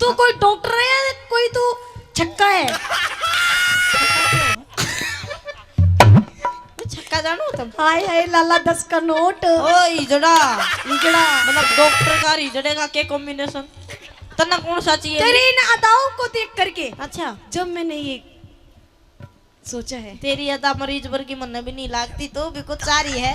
तू कोई डॉक्टर है या कोई तू छक्का है? छक्का जानो तुम? हाय हाय लाला 10 का नोट। ओ इजड़ा इजड़ा मतलब डॉक्टर का इजड़े का क्या कॉम्बिनेशन? तना कौन सा चाहिए? तेरी इन अदाओं को देख करके अच्छा जब मैंने ये सोचा है। तेरी अदा मरीज वर्गी मन भी नहीं लागती तो भी कुछ सारी है।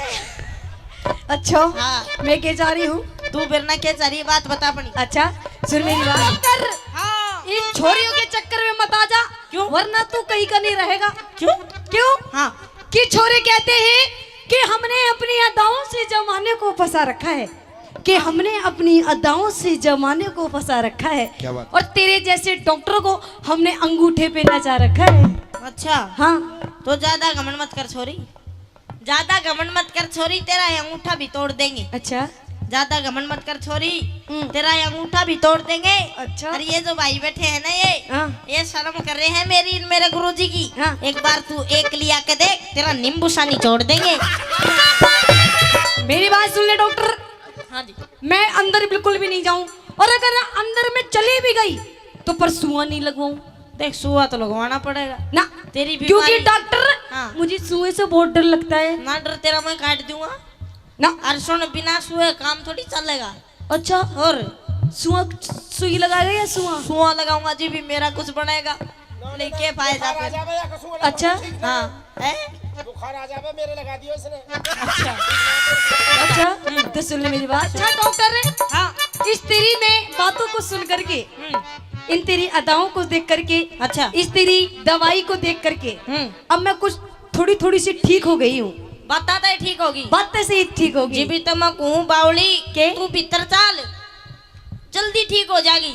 अच्छा हाँ मैं क्या जा रही हूँ? तू बिरना क्या चाह रही है बात बता अपनी। अच्छा सुन मेरी बात। डॉक्टर हाँ इन छोरियों के चक्कर में मत आ जा। क्यों? वरना तू कहीं का नहीं रहेगा। क्यों? क्यों? हाँ कि छोरे कहते हैं कि हमने अपनी अदाओं से जमाने को फंसा रखा है, कि हमने अपनी अदाओं से जमाने को फंसा रखा है। क्या बात? और तेरे जैसे डॉक्टर को हमने अंगूठे पे नचा रखा है। अच्छा हाँ तो ज्यादा घमंड मत कर छोरी, ज्यादा घमंड मत कर छोरी, तेरा ये अंगूठा भी तोड़ देंगे। अच्छा ज्यादा घमंड मत कर छोरी, तेरा ये अंगूठा भी तोड़ देंगे। अच्छा। और ये जो भाई बैठे हैं ना हाँ। ये शर्म कर रहे हैं मेरे गुरुजी की। हाँ। एक बार तू एक लिया के देख, तेरा नींबू सानी छोड़ देंगे। मेरी बात सुन ले डॉक्टर। हाँ जी। मैं अंदर बिल्कुल भी नहीं जाऊं, और अगर अंदर में चली भी गई तो पर सुआ नहीं लगवाऊं। देख सुआ तो लगवाना पड़ेगा ना तेरी क्योंकि बीमारी। डॉक्टर हाँ। मुझे सुए से बहुत डर लगता है ना डर, तेरा मैं काट दूंगा ना। और सुन बिना सुए काम थोड़ी चलेगा। अच्छा और सुआ सुई लगाएगा या सुआ? सुआ लगाऊंगा जी भी मेरा कुछ बनेगा नहीं, के फायदा फिर। अच्छा हाँ है? बुखार आ जावे मेरे लगा दियो इसने। अच्छा अच्छा तो सुन ले मेरी बात। अच्छा डॉक्टर हाँ इस तेरी में बातों को सुन करके, इन तेरी अदाओं को देख करके, अच्छा इस तेरी दवाई को देख करके अब मैं कुछ थोड़ी थोड़ी सी ठीक हो गई हूँ। बताता है ठीक होगी बात से ही ठीक होगी। जी भी तो मैं कहूँ बावली के तू भीतर चाल, जल्दी ठीक हो जाएगी।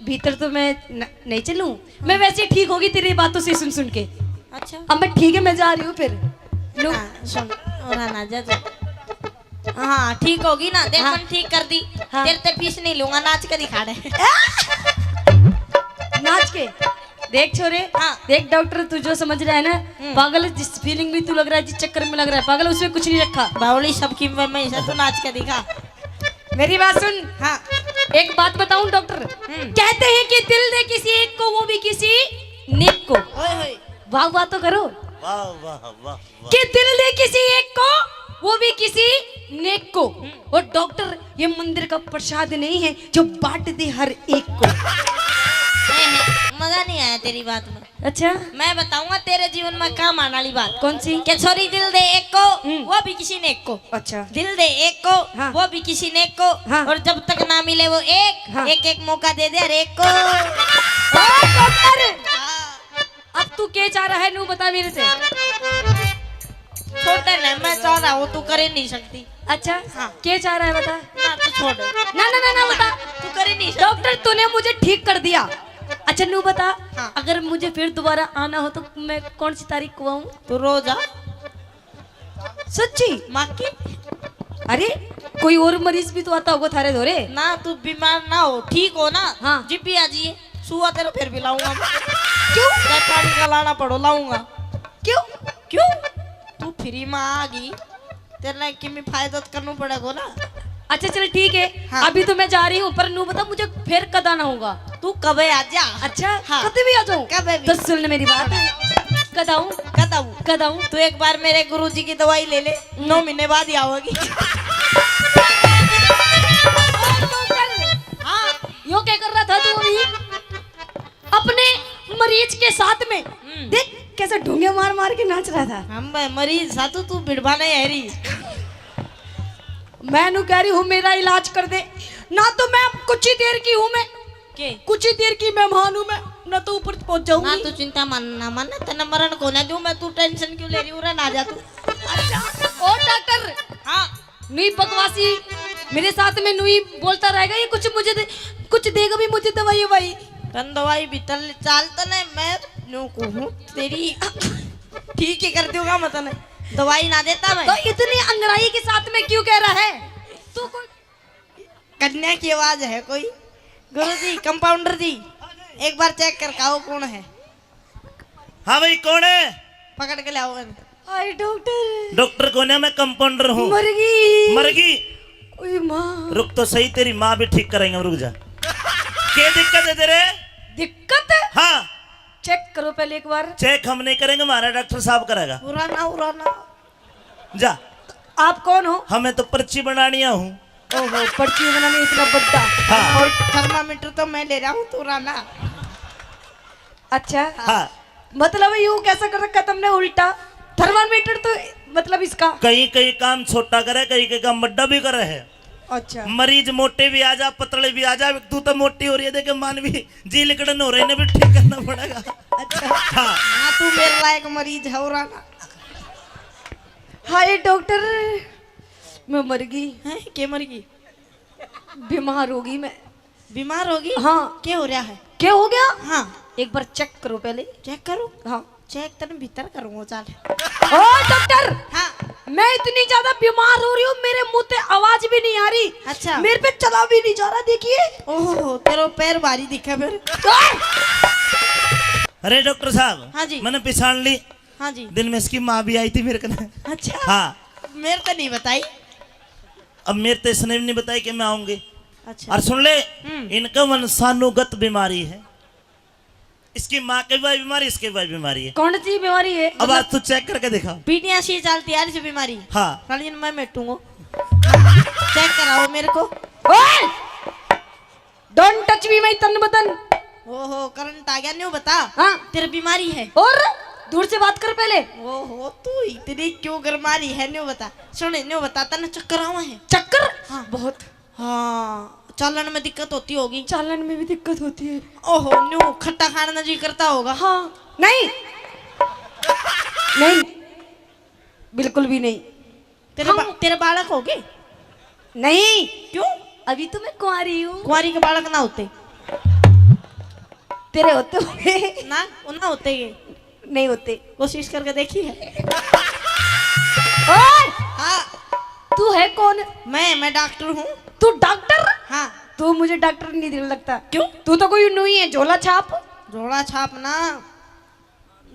भीतर तो मैं नहीं चलूं, मैं वैसे ही ठीक होगी तेरी बातों से सुन सुन के। अच्छा अब मैं ठीक है, मैं जा रही हूँ फिर। नो हाँ, सुन और ना जा तू। हाँ ठीक होगी ना, देख हाँ। मन ठीक कर दी। हाँ। तेरे ते फीस नहीं लूंगा, नाच कर दिखा दे। नाच के देख छोरे। हाँ। देख डॉक्टर तू जो समझ रहा है ना पागल, जिस फीलिंग में तू लग रहा है, जिस चक्कर में लग रहा है पागल, उसमें कुछ नहीं रखा। बावली सबकी मैं ऐसा तू नाच के दिखा। मेरी बात सुन। हाँ एक बात बताऊं डॉक्टर, कहते हैं कि दिल दे किसी एक को वो भी किसी नेक को। ओए होए वाह वाह तो करो। वाह वाह वाह वाह। कि दिल दे किसी एक को वो भी किसी नेक को। और डॉक्टर ये मंदिर का प्रसाद नहीं है जो बांट दे हर एक को। मजा नहीं आया तेरी बात में। अच्छा मैं बताऊंगा तेरे जीवन में काम आने वाली बात। कौन सी? कि छोरी दिल दे एक को वो भी किसी ने एक को। अच्छा दिल दे एक को हाँ। वो भी किसी ने एक को। हाँ। और जब तक ना मिले वो एक हाँ। एक एक मौका दे दे हर एक को। ओ डॉक्टर हाँ। अब तू क्या चाह रहा है नू बता मेरे से। छोड़ दे ना, मैं चाह रहा हूँ तू कर ही नहीं सकती। अच्छा हाँ। क्या चाह रहा है बता। ना तू छोड़, ना ना ना ना बता। तू कर ही नहीं सकती। डॉक्टर तूने मुझे ठीक कर दिया। अच्छा नू बता। हाँ। अगर मुझे फिर दोबारा आना हो तो मैं कौन सी तारीख को आऊं? तू रोज आ सच्ची? माँ की। अरे कोई और मरीज भी तो आता होगा थारे धोरे। ना तू बीमार ना हो, ठीक हो ना। हाँ। जिप भी आ जाइए, सुआ तेरा फिर भी लाऊंगा। क्यों? चाहे पानी का लाना पड़ो लाऊंगा। क्यों? क्यों? तू फ्री में आ गई, तेरे की में फायदा तो करना पड़ेगा ना। अच्छा चल ठीक है। हाँ। अभी तो मैं जा रही हूँ, पर नू बता मुझे फिर कद आना होगा। तू कब आ जा। अच्छा हाँ। कभी भी आ जाऊँ? कभी भी। तो सुन ले मेरी बात। कद आऊँ? कद आऊं? कद आऊँ? तू एक बार मेरे गुरुजी की दवाई ले ले, 9 महीने बाद ही आओगी। हाँ यो क्या कर रहा था तू अभी अपने मरीज के साथ में? देख कैसे ढूंगे मार मार के नाच रहा था। हम मरीज सातू तू बिड़वा नहीं है री। मैं नू कह रही हूँ मेरा इलाज कर दे ना, तो मैं अब कुछ ही देर की हूँ, मैं के कुछ ही देर की मेहमान हूँ मैं, ना तो ऊपर पहुंच ना जाऊंगी। तू चिंता ना मन, तेना मरण को ना दूं मैं, तू टेंशन क्यों ले रही हूँ? ना जा तू। अच्छा ओ डॉक्टर हाँ नुई बकवासी मेरे साथ में नुई बोलता रहेगा, ये कुछ मुझे कुछ देगा भी मुझे दवाई भाई। तन दवाई भीतर चालता नहीं, मैं नो कहूँ तेरी ठीक ही कर दूंगा, मत नहीं दवाई ना देता मैं। तो इतनी अंगड़ाई के साथ में क्यों कह रहा है तू? कोई कन्या की आवाज है कोई? गुरुजी कंपाउंडर जी एक बार चेक कर आओ कौन है। हाँ भाई कौन है? पकड़ के लाओ। हाय डॉक्टर। डॉक्टर कौन है? मैं कंपाउंडर हूँ। मरगी मरगी? ओए माँ। रुक तो सही, तेरी माँ भी ठीक कराएंगे, रुक जा। क्या दिक्कत है तेरे? दिक्कत है? हाँ, चेक करो पहले एक बार। चेक हम नहीं करेंगे, हमारा डॉक्टर साहब करेगा। उराना जा, आप कौन हो? हमें तो पर्ची बनानी हूँ। ओहो, पर्ची बनाने इतना बड्डा। हाँ और थर्मामीटर तो मैं ले रहा हूँ, तू उराना। अच्छा, हाँ, मतलब यूं कैसा कर रखा तुमने उल्टा? थर्मामीटर तो मतलब इसका। कहीं कहीं काम छोटा करे, कहीं कहीं काम बड्डा भी करे है। अच्छा, मरीज मोटे भी आ जा, पतले भी आ जा। तू तो मोटी हो रही है, देखे मानवी जी लिकड़न हो रही है, भी ठीक करना पड़ेगा। अच्छा। हाँ, हाँ, तू मेरे लायक मरीज है उराना। हाय डॉक्टर, मैं मर गई। हैं क्या मर गई? बीमार होगी मैं। बीमार होगी? हाँ। क्या हो रहा है? क्या हो गया? हाँ, एक बार चेक करो पहले। चेक करो। हाँ। चेक तेरे भीतर करूँगा, चल। ओ डॉक्टर, हाँ। मैं इतनी ज्यादा बीमार हो रही हूँ, मेरे मुंह से आवाज भी नहीं आ रही। अच्छा। मेरे पे चला भी नहीं जा रहा, देखिए। ओहो, तेरा पैर भारी दिखा फिर। अरे डॉक्टर साहब। हाँ जी। मैंने पिछाड़ ली। हाँ जी। दिन में इसकी माँ भी आई थी मेरे कने। अच्छा। हाँ, मेरे तो नहीं बताई। अब मेरे तो इसने भी नहीं बताई कि मैं आऊंगी। अच्छा। और सुन ले, इनका वंशानुगत बीमारी है। इसकी माँ की भी बीमारी, इसकी भी बीमारी है। कौन सी बीमारी है? अब आज तू चेक करके दिखा। पीटियाँ सी चलती यार से बीमारी। हाँ, सालिन मैं मेटूंगा। चेक कराओ मेरे को। ओए, डोंट टच मी माय तन बदन। ओहो, करंट आ गया, न्यू बता। हाँ। तेरी बीमारी है। और दूर से बात कर पहले। ओहो, तू इतनी क्यों गरमारी है, न्यू बता। सुने, न्यू बता, तने चक्कर आवा है? चक्कर? हाँ। बहुत। हाँ, चलन में दिक्कत होती होगी। चालन में भी दिक्कत होती है। ओहो, न्यू खट्टा खाना जी करता होगा। हाँ। नहीं, नहीं, बिल्कुल भी नहीं। तेरे बालक होगे? नहीं, क्यों? अभी तो मैं कुंवारी हूँ। कुंवारी के बालक ना होते? तेरे होते होंगे। ना होते ये। नहीं होते। कोशिश करके देखी है। ओए, हाँ, तू है कौन? मैं डॉक्टर हूँ। तू डॉक्टर? हाँ। तू मुझे डॉक्टर नहीं दिल लगता। क्यों? तू तो कोई नुई है, झोला छाप। झोला छाप ना,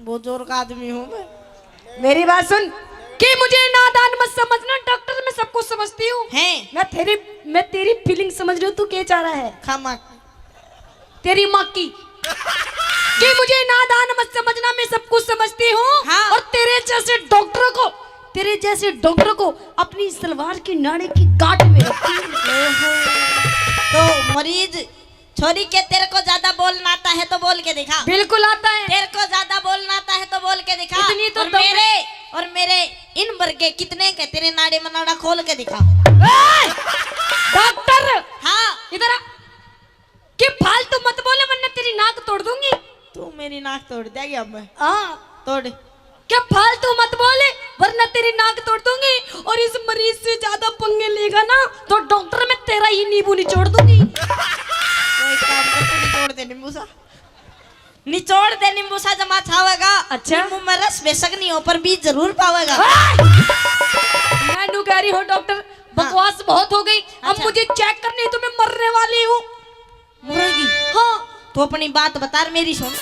बुजुर्ग आदमी हूँ मैं। मेरी बात सुन, कि मुझे नादान मत समझना, डॉक्टर मैं सब कुछ समझती हूँ। हैं? मैं तेरी फीलिंग समझ रही हूँ, तू क्या चाह रहा है? खामा। तेरी माँ की। कि मुझे नादान मत समझना, मैं सब कुछ समझती हूँ। हाँ। और तेरे जैसे डॉक्टर को अपनी सलवार की नाड़ी की गांठ में रखती हूँ। तो मरीज छोरी के, तेरे को ज्यादा बोलना आता है तो बोल के दिखा। बिल्कुल आता है। तेरे को ज्यादा बोलना आता है तो बोल के दिखा। इतनी तो और मेरे इन वर्गे कितने के तेरे नाड़ी में नाड़ा खोल के दिखा। डॉक्टर, हाँ। इधर आ। कि फालतू मत बोले वरना तेरी नाक तोड़ दूंगी। तू मेरी नाक तोड़ देगी अब मैं। हाँ, तोड़। क्या फालतू मत बोले वरना तेरी नाक तोड़ दूंगी। और इस मरीज से ज्यादा पंगे लेगा ना तो डॉक्टर मैं तेरा ही नींबू निचोड़ दूंगी। तो एक काम कर, तू निचोड़ दे नींबू सा। निचोड़ दे नींबू सा, जमा छावेगा। अच्छा। नींबू में रस बेशक नहीं हो पर बीज जरूर पावेगा। मैं नु कह रही हूँ डॉक्टर, बकवास बहुत हो गई। अब अच्छा। मुझे चेक करनी, तो मैं मरने वाली हूँ। मुर्गी? हाँ। तो अपनी बात बता, मेरी सुन।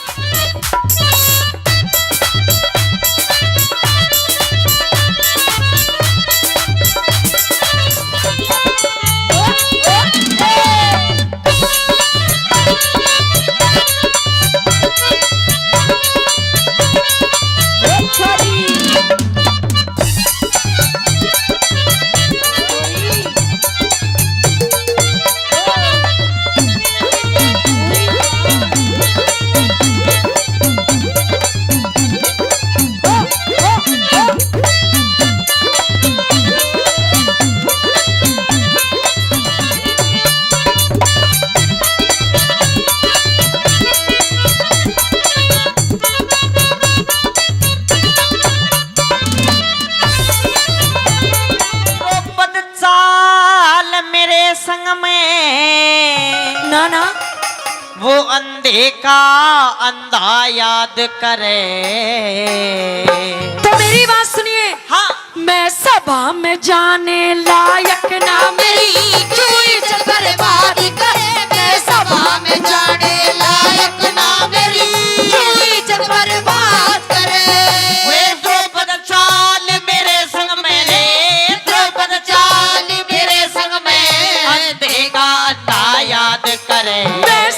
संग में ना ना, वो अंधे का अंधा याद करे। तो मेरी बात सुनिए। हाँ, मैं सभा में जाने लायक ना मेरी चुई चकर बात करे। मैं सभा में जाने लायक ना मेरी चुई चकर बात करे। वे द्रौपद चाल मेरे संग में रे, द्रौपद चाल मेरे संग में अंधे का अंधा याद करे। मैं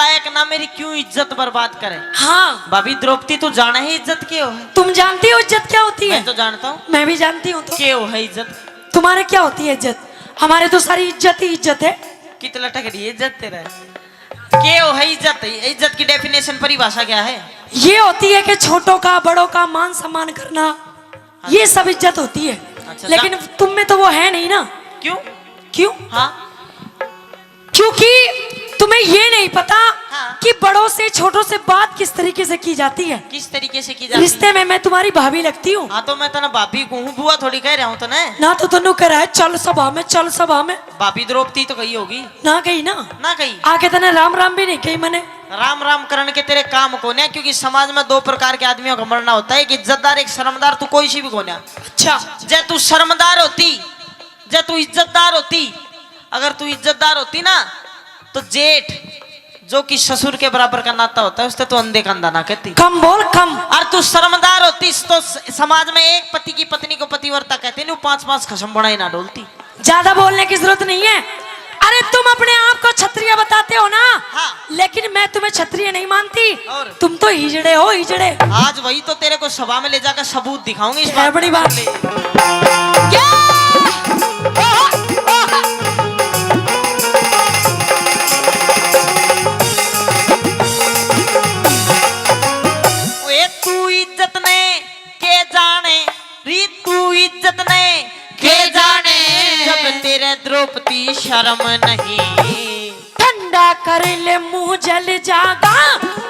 लायक ना मेरी क्यों इज्जत बर्बाद करे। हाँ भाभी द्रौपदी तू जाना है इज्जत क्यों है? तुम जानती हो इज्जत क्या होती है? मैं तो जानता हूँ मैं भी जानती हूँ। तो क्यों है इज्जत। तुम्हारे क्या होती है इज्जत? हमारे तो सारी इज्जत ही इज्जत है। कितना लटक रही है इज्जत तेरा। क्यों है इज्जत? इज्जत की डेफिनेशन परिभाषा क्या है? ये होती है कि छोटों का बड़ों का मान सम्मान करना, ये सब इज्जत होती है। अच्छा, लेकिन तुम में तो वो है नहीं ना। क्यों? क्यों? हाँ क्योंकि तुम्हें ये नहीं पता हाँ। कि बड़ों से छोटों से बात किस तरीके से की जाती है। किस तरीके से की जाती है? रिश्ते में मैं तुम्हारी भाभी लगती हूँ। हाँ तो मैं तना भाभी को हूँ, बुआ थोड़ी कह रहा हूँ तो ना तो तनु कह रहा है चल सभा में, चल सभा में। भाभी द्रौपदी तो कही होगी ना कही ना, ना कही। आके तने राम राम भी नहीं कही मैंने। राम राम करण के तेरे काम को ना, क्योंकि समाज में दो प्रकार के आदमियों का मरना होता है, एक इज्जतदार एक शर्मदार। तू कोई सी भी कोन्या। अच्छा जे तू शर्मदार होती, जे तू इज्जतदार होती, अगर तू इज्जतदार होती ना तो जेठ जो कि ससुर के बराबर का नाता होता है उससे तो अंधे का अंधा ना कहती। कम बोल कम। और तू शर्मदार होती तो समाज में एक पति की पत्नी को पतिव्रता कहते नहीं, 5-5 खसम बनाई ना डोलती। ज्यादा बोलने की जरूरत नहीं है। अरे तुम अपने आप को क्षत्रिय बताते हो ना। हाँ। लेकिन मैं तुम्हें क्षत्रिय नहीं मानती। और? तुम तो हिजड़े हो हिजड़े। आज वही तो तेरे को सभा में ले जाकर सबूत दिखाऊंगी इस है बात बड़ी का। बात। ओए तू इज्जत ने के जाने री, तू इज्जत ने के जाने, जब तेरे द्रौपदी शर्म नहीं। ठंडा कर ले मुंह जल जागा,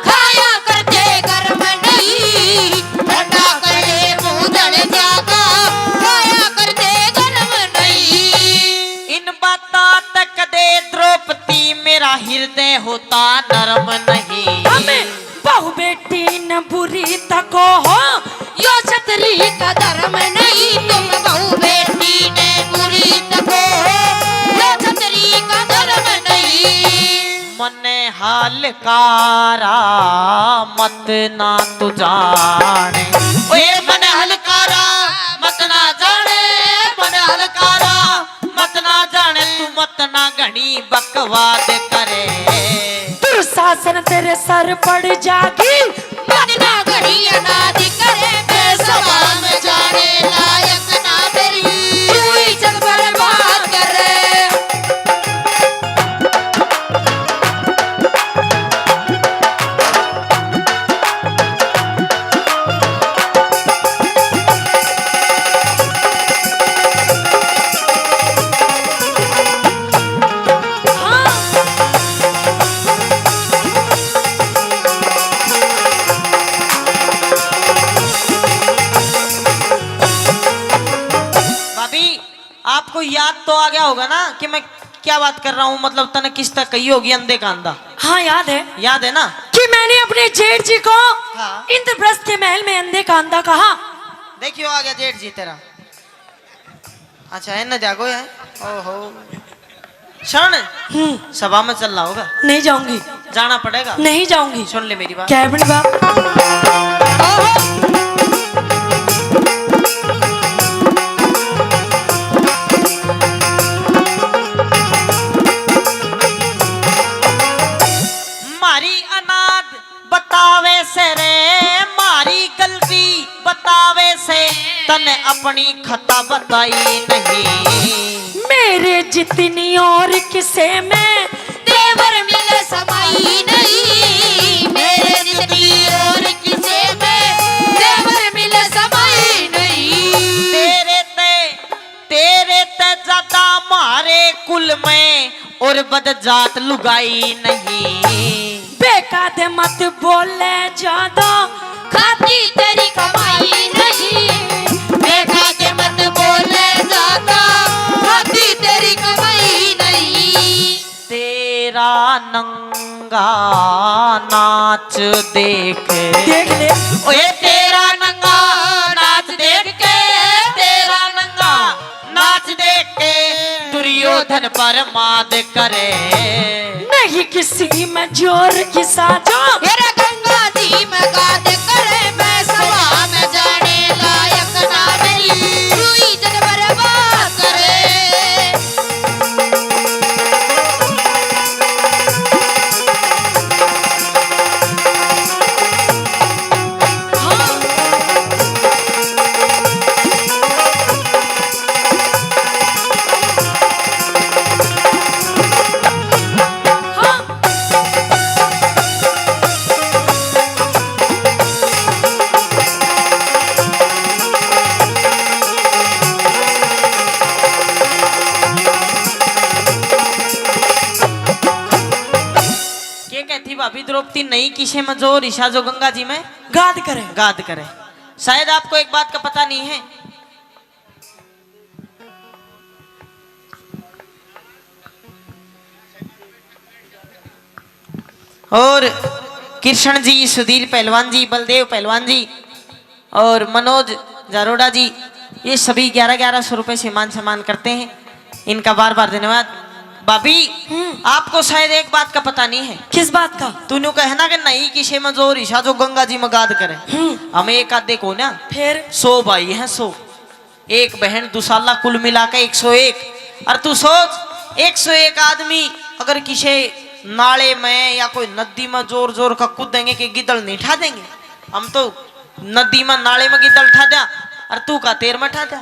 खाया करते गर्म नहीं, ठंडा करे मुंह जल जागा, खाया करते गर्म नहीं। इन बातों तक दे द्रौपदी मेरा हृदय होता नरम नहीं। हमें बहु बेटी न बुरी तको हो, यो छतरी का धर्म नहीं, तुम बहु बेटी ने बुरी तको, यो छतरी का धर्म नहीं। मन हलकारा मत ना तू जाने, ओए मन हलकारा मत ना जाने, मन हलकारा मत ना जाने, तू मत ना घनी बकवाद करे। दुर्शासन तेरे सर पड़ जागी, मन ना घड़ी अनाद करे, मैं सभा में जाने लायक ना मेरी, तू इज्जत बर्बाद करे। भाभी आपको याद तो आ गया होगा ना कि मैं क्या बात कर रहा हूँ, मतलब तने किस तक कही होगी अंधे का अंधा। हाँ याद है याद है ना? कि मैंने अपने जेठ जी को हाँ। इंद्रप्रस्थ के महल में अंधे का अंधा कहा। देखियो आ गया जेठ जी तेरा। अच्छा है ना, जागो है। ओहो क्षण सभा में चल रहा होगा। नहीं जाऊंगी, जाना पड़ेगा। नहीं जाऊंगी। सुन ले मेरी बात। क्या है बड़ी बात? मारी अनाद बतावे से रे, मारी गलती बतावे से, तने अपनी खता बताई नहीं। मेरे जितनी और किसे में देवर मिले समाई नहीं, मेरे जितनी और किसे में देवर मिले समाई नहीं। तेरे ते ज्यादा मारे कुल में और बदजात लुगाई नहीं। बेकाद मत बोले ज्यादा, खाती तेरी कमाई नहीं, देखा के मत बोले ज्यादा, खाती तेरी कमाई नहीं। तेरा नंगा नाच देख देख ले ओए तेरा नंगा नाच देख के, तेरा नंगा नाच देख के दुर्योधन पर माद करे। नहीं किसी में जोर की साजो, तेरा गंगा जी में गाद करे, मैं सभा में जाने लायक ना मेरी, तू इज्जत बर्बाद करे। ती नई किसे में जो ऋषा जो गंगा जी में गाद करे। गाद करे। शायद आपको एक बात का पता नहीं है, और कृष्ण जी, सुधीर पहलवान जी, बलदेव पहलवान जी और मनोज जारोड़ा जी, ये सभी 1100 रुपए से मान सम्मान करते हैं। इनका बार बार धन्यवाद। भाभी आपको शायद एक बात का पता नहीं है। किस बात का? तूने कहना कि नहीं किसे में जो ऋषा जो गंगा जी में गाद करे, हमें एक आध देखो ना, फिर 100 भाई हैं, 100 एक बहन दुसाला, कुल मिला के 101। और तू सोच 101 आदमी अगर किसी नाले में या कोई नदी में जोर जोर का कूदेंगे कि गिदड़ नहीं ठा देंगे। हम तो नदी में नाले में गिदड़ ठा दिया और तू का तेर में ठा दिया।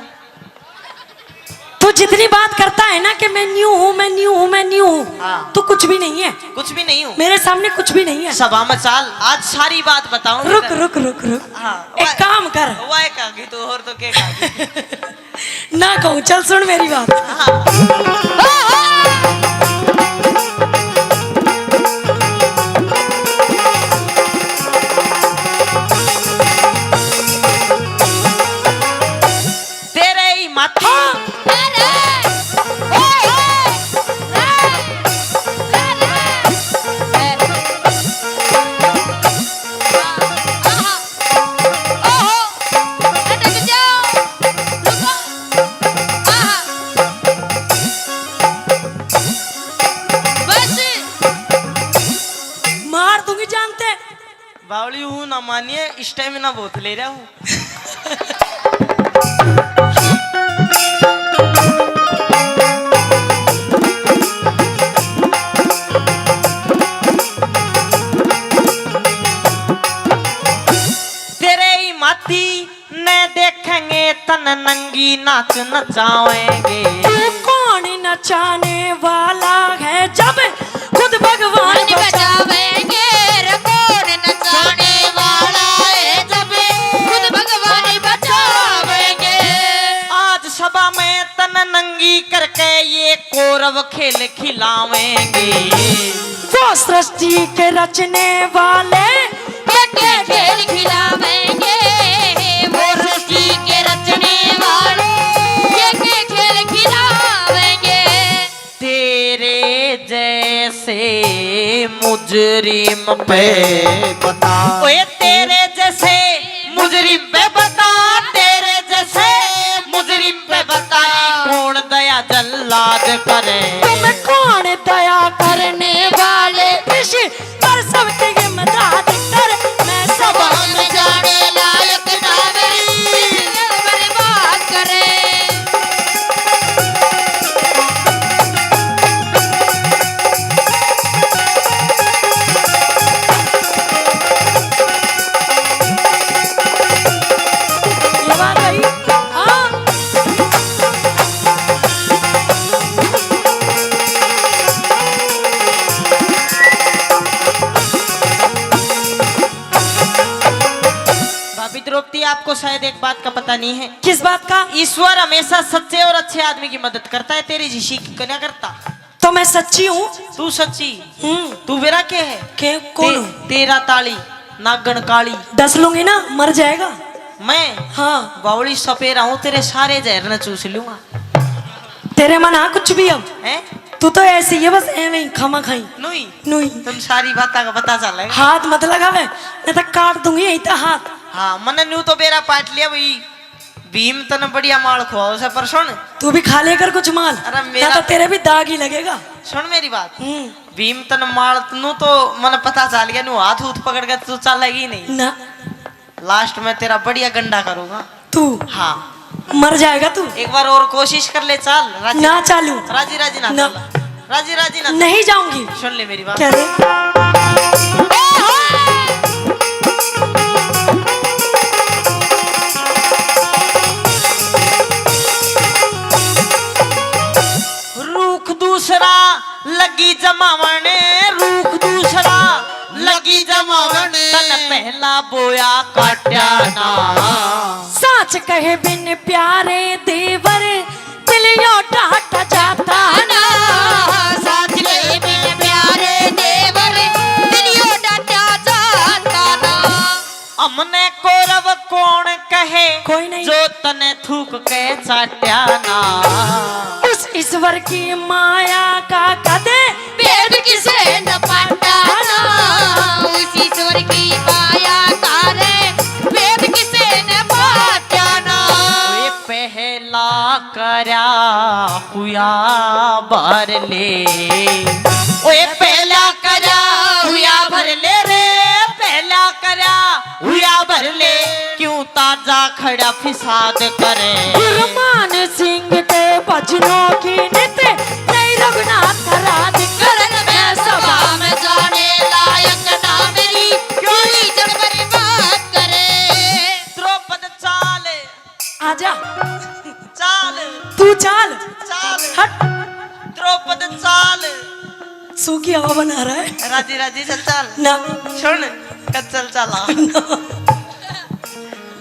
तू जितनी बात करता है ना कि मैं न्यू हूँ, मैं न्यू हूँ, मैं न्यू हूँ, हाँ। तू कुछ भी नहीं है। कुछ भी नहीं हूँ, मेरे सामने कुछ भी नहीं है। सभा में चाल, आज सारी बात बताऊं। रुक रुक रुक रुक, हाँ, एक काम कर। वाह कागी तो और तो क्या कागी। ना कहूँ, चल सुन मेरी बात। तेरे ही माथे मार दूंगी, जानते। बावली हूँ ना मानिए, स्टेमिना बहुत ले रहा हूँ। तेरे ही माथी ने देखेंगे तन नंगी नाच नचाएंगे। तू कौन नचाने वाला है जब खुद भगवान बचावेंगे। कौन नचाने वाला है जब खुद भगवान बचावेंगे। आज सभा में तन नंगी करके ये कौरव खेल खिलावेंगे। वो सृष्टि के रचने वाले के खेल खिलावेंगे। वो सृष्टि के रचने वाले ये खेल खिलावेंगे। तेरे जैसे मुजरिम पे बता, ओए तेरे जैसे मुजरिम पे बता, तेरे जैसे मुजरिम पे बता, कौन दया जल्लाद करे। तुम्हें कौन दया करने वाले ऋषि पर सबके मदद कर। मैं सभा में जाने लायक ना मेरी बर्बाद करे। ये बात आई। हाँ भाभी द्रौपदी आपको शायद एक बात का पता नहीं है। किस बात का? ईश्वर हमेशा सच्चे और अच्छे आदमी की मदद करता है, तेरी ऋषि की क्या करता। तो मैं सच्ची हूँ। तू सच्ची, तू मेरा क्या है? के कौन हूँ? तेरा ताली नागन काली 10 लूंगी ना, मर जाएगा। मैं हाँ बावली सपेरा हूँ, तेरे सारे जहर न चूस लूंगा। तेरे मन आ कुछ भी अब। हैं? तू तो ऐसी है बस एवं ही खामा खाई। नुई नुई तुम सारी बात का पता चल। हाथ मत लगावे, नहीं तो काट दूंगी यही तो हाथ। हाँ मन न्यू तो बेरा पाट लिया भाई। भीम तने बढ़िया माल खुआओ से, पर सुन तू भी खा लेकर कुछ माल, अरे ना मेरा तो तेरे भी दाग ही लगेगा। सुन मेरी बात। भीम तन माल नु तो मन पता चल गया, नु हाथ उठ पकड़ के तू चलेगी नहीं ना। लास्ट में तेरा बढ़िया गंडा करूंगा तू हाँ मर जाएगा तू। एक बार और कोशिश कर ले, चल राजी ना चालू। राजी राजी ना ना। चल। राजी राजी ना नहीं जाऊंगी। सुन ले मेरी बात। क्या रे? रूख दूसरा लगी जमावन, रूख दूसरा लगी जमावन, तन पहला बोया काट्या ना। साच कहे बिन प्यारे देवर दिलियों डाट जाता ना। साथ के बिन प्यारे देवर दिलियों डाटा हमने कौरव कौन कहे कोई नहीं। जो तने थूक के चाट्या ना। उस ईश्वर की माया का कदे वेद किसे न पाटाना, उस ईश्वर की माया तारे वेद किसे न पाटाना। वे पहला करया हुआ भर ले, ओए पहला करया हुआ भर ले रे, पहला करया हुआ भर ले, क्यों ताजा खड़ा फिसाद करे। गुरमान सिंह के भजनों की नित नहीं रघुनाथ रात करन में सभा में जाने लायक ना मेरी, क्यों इज्जत बर्बाद करे। द्रौपद चाल आजा चाल तू चाल चाल, हट। द्रौपद चाल। सूखी हवा बना रहा है राजी राजी चल चाल ना सुन कद चल चला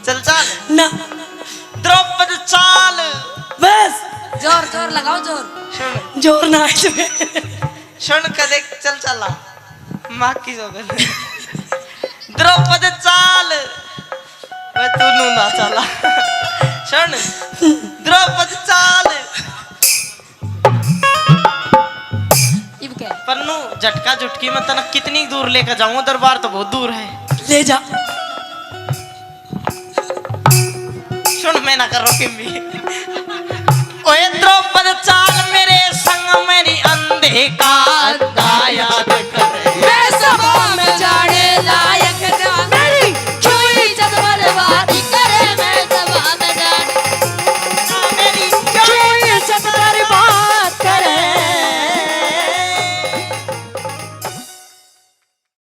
चल चाल ना द्रौपद चाल। बस जोर जोर लगाओ जोर। सुन जोर ना है इसमें। सुन कदे चल चला माँ की सोगन। द्रौपद चाल वे तू नू ना चला। सुन द्रौपद चाल। इब क्या पन्नू झटका झुटकी में तना कितनी दूर लेकर जाऊं, दरबार तो बहुत दूर है। ले जा। सुन मैं ना कर रोकी भी। ओए द्रौपद चाल मेरे संग मेरी अंधे का